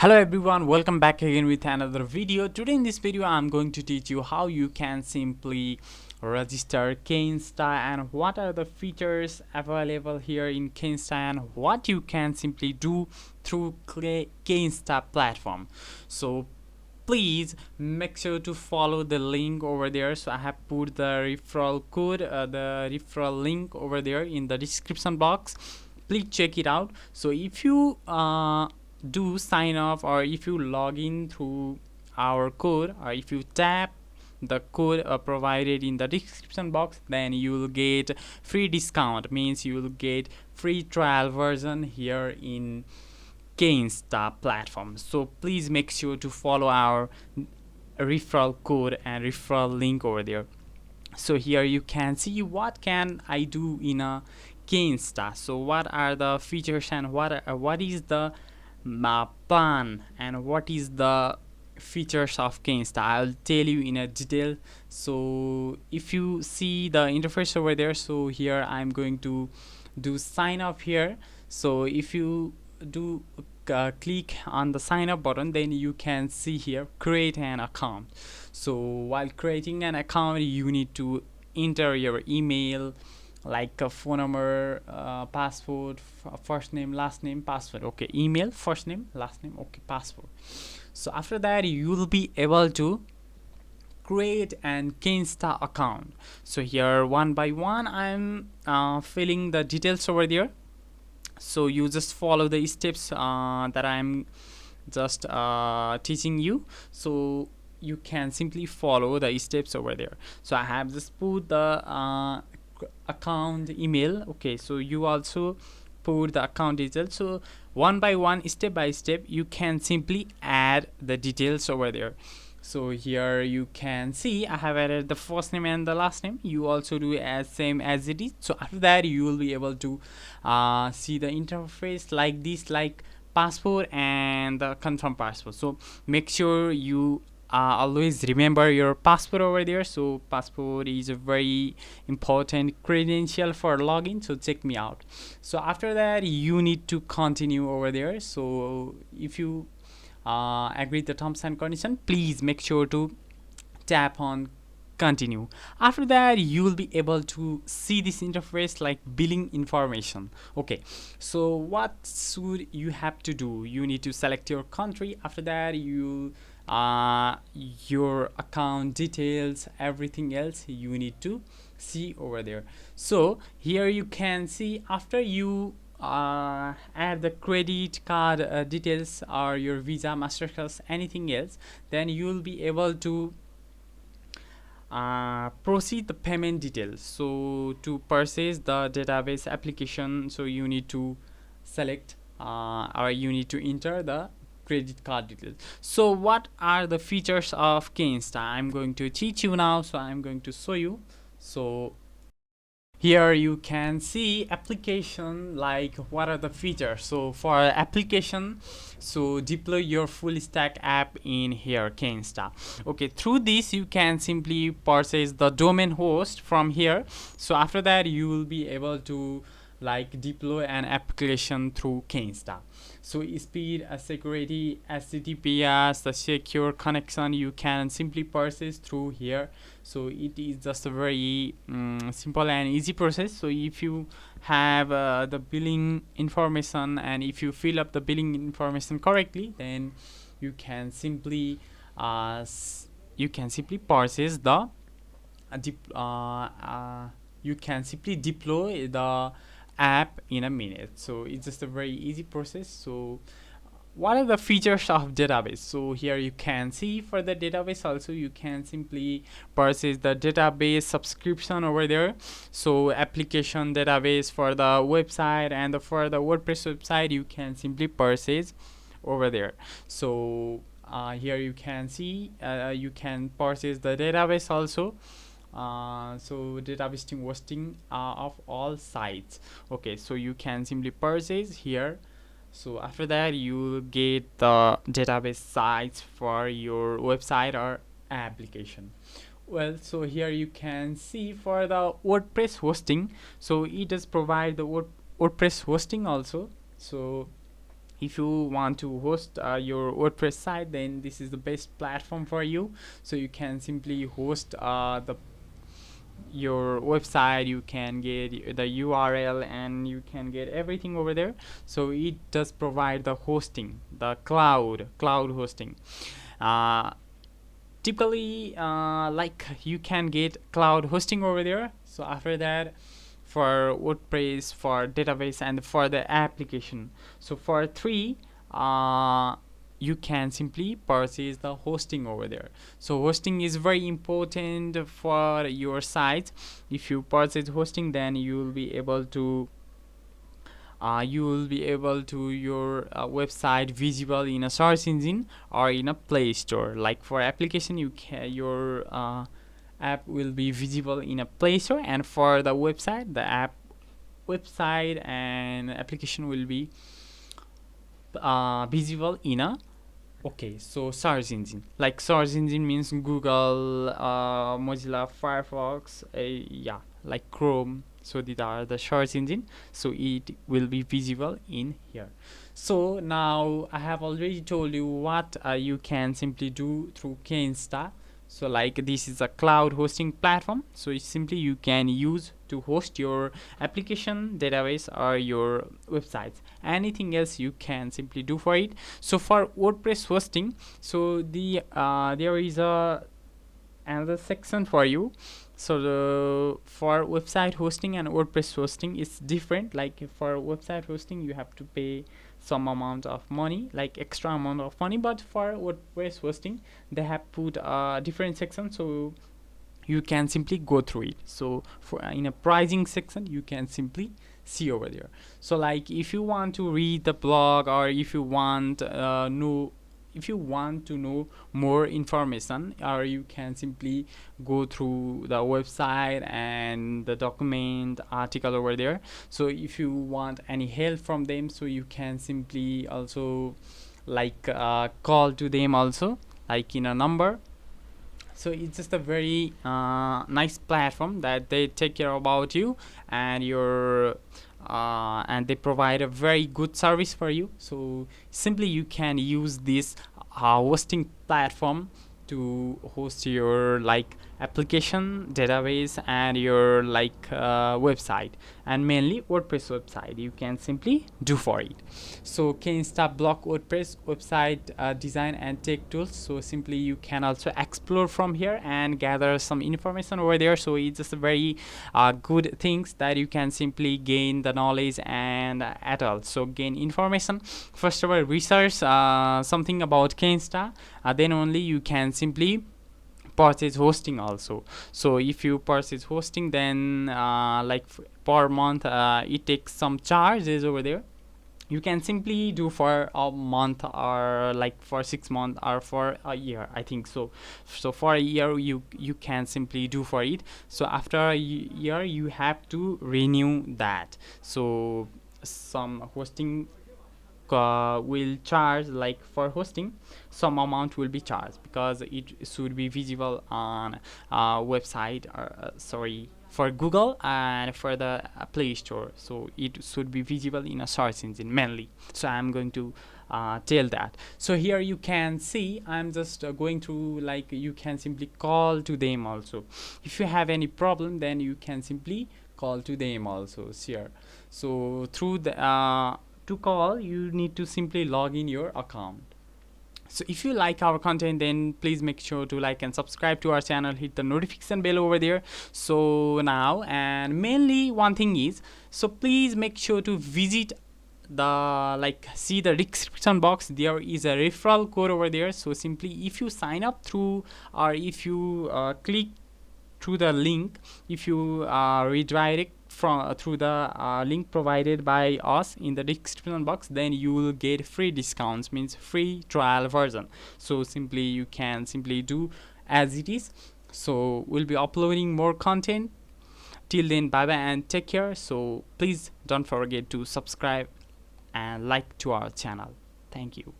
Hello everyone, welcome back again with another video. Today in this video I'm going to teach you how you can simply register Kinsta and what are the features available here in Kinsta and what you can simply do through Kinsta platform. So please make sure to follow the link over there. So I have put the referral code, the referral link over there in the description box. Please check it out. So if you do sign up or if you log in through our code or if you tap the code provided in the description box, then you will get free discount, means you will get free trial version here in Kinsta platform. So please make sure to follow our referral code and referral link over there. So here you can see what can I do in a Kinsta. So what are the features and what is the plan and what is the features of Kinsta. I'll tell you in a detail. So if you see the interface over there, so here I'm going to do sign up here. So if you do click on the sign up button, then you can see here create an account. So while creating an account, you need to enter your email, like a phone number, password, first name, last name, password. Okay, email, first name, last name, okay, password. So after that you will be able to create an Kinsta account. So here one by one I'm filling the details over there. So you just follow the steps that I'm just teaching you. So you can simply follow the steps over there. So I have just put the account email. Okay, so you also put the account details. So one by one, step by step, you can simply add the details over there. So here you can see I have added the first name and the last name. You also do as same as it is. So after that you will be able to see the interface like this, like passport and the confirm passport. So make sure you always remember your passport over there. So passport is a very important credential for login, so check me out. So after that you need to continue over there. So if you agree the terms and condition, please make sure to tap on continue. After that you will be able to see this interface like billing information. Okay, so what should you have to do? You need to select your country. After that you your account details, everything else you need to see over there. So here you can see after you add the credit card details or your Visa, Mastercard, anything else, then you will be able to proceed the payment details. So to purchase the database application, so you need to select or you need to enter the credit card details. So what are the features of Kinsta? I'm going to teach you now. So I'm going to show you. So here you can see application, like what are the features. So for application, so deploy your full stack app in here Kinsta. Okay, through this you can simply purchase the domain host from here. So after that you will be able to like deploy an application through Kinsta. So speed, security, HTTPS, the secure connection you can simply purchase through here. So it is just a very simple and easy process. So if you have the billing information and if you fill up the billing information correctly, then you can simply purchase the you can simply deploy the app in a minute. So it's just a very easy process. So what are the features of database? So here you can see for the database also you can simply purchase the database subscription over there. So application database for the website and for the WordPress website you can simply purchase over there. So here you can see you can purchase the database also. So database hosting of all sites. Okay, so you can simply purchase here. So after that you get the database sites for your website or application. Well, so here you can see for the WordPress hosting, so it does provide the WordPress hosting also. So if you want to host your WordPress site, then this is the best platform for you. So you can simply host the your website, you can get the URL and you can get everything over there. So it does provide the hosting, the cloud hosting. uh, Typically like you can get cloud hosting over there. So after that, for WordPress, for database, and for the application, so for three, you can simply purchase the hosting over there. So hosting is very important for your site. If you purchase hosting, then you will be able to your website visible in a search engine or in a Play Store. Like for application, your app will be visible in a Play Store, and for the website, the website and application will be visible in a so search engine. Like search engine means Google, Mozilla, Firefox, yeah, like Chrome. So these are the search engine, so it will be visible in here. So now I have already told you what you can simply do through Kinsta. So like this is a cloud hosting platform, so it's simply you can use to host your application, database, or your websites. Anything else you can simply do for it. So for WordPress hosting, so there is another section for you. So for website hosting and WordPress hosting is different. Like for website hosting, you have to pay some amount of money, like extra amount of money, but for WordPress hosting, they have put a different section, so you can simply go through it. So for in a pricing section, you can simply see over there. So like if you want to read the blog, or if you want to know more information, or you can simply go through the website and the document article over there. So if you want any help from them, so you can simply also like call to them also, like in a number. So it's just a very nice platform that they take care about you and your and they provide a very good service for you. So simply you can use this hosting platform to host your like application, database, and your like website, and mainly WordPress website you can simply do for it. So Kinsta block WordPress website design and tech tools. So simply you can also explore from here and gather some information over there. So it's just a very good things that you can simply gain the knowledge and at all. So gain information. First of all, research something about Kinsta, then only you can simply purchase hosting also. So if you purchase hosting, then like per month it takes some charges over there. You can simply do for a month, or like for 6 months, or for a year, I think so. So for a year you can simply do for it. So after a year you have to renew that. So some hosting will charge, like for hosting some amount will be charged, because it should be visible on website, or sorry, for Google and for the Play Store. So it should be visible in a search engine mainly. So I'm going to tell that. So here you can see I'm just going through, like you can simply call to them also. If you have any problem, then you can simply call to them also here. So through the to call, you need to simply log in your account. So if you like our content, then please make sure to like and subscribe to our channel, hit the notification bell over there. So now, and mainly one thing is, so please make sure to visit the see the description box. There is a referral code over there. So simply if you sign up through, or if you click through the link, if you redirect from through the link provided by us in the description box, then you will get free discounts, means free trial version. So simply you can simply do as it is. So we'll be uploading more content. Till then, bye bye and take care. So please don't forget to subscribe and like to our channel. Thank you.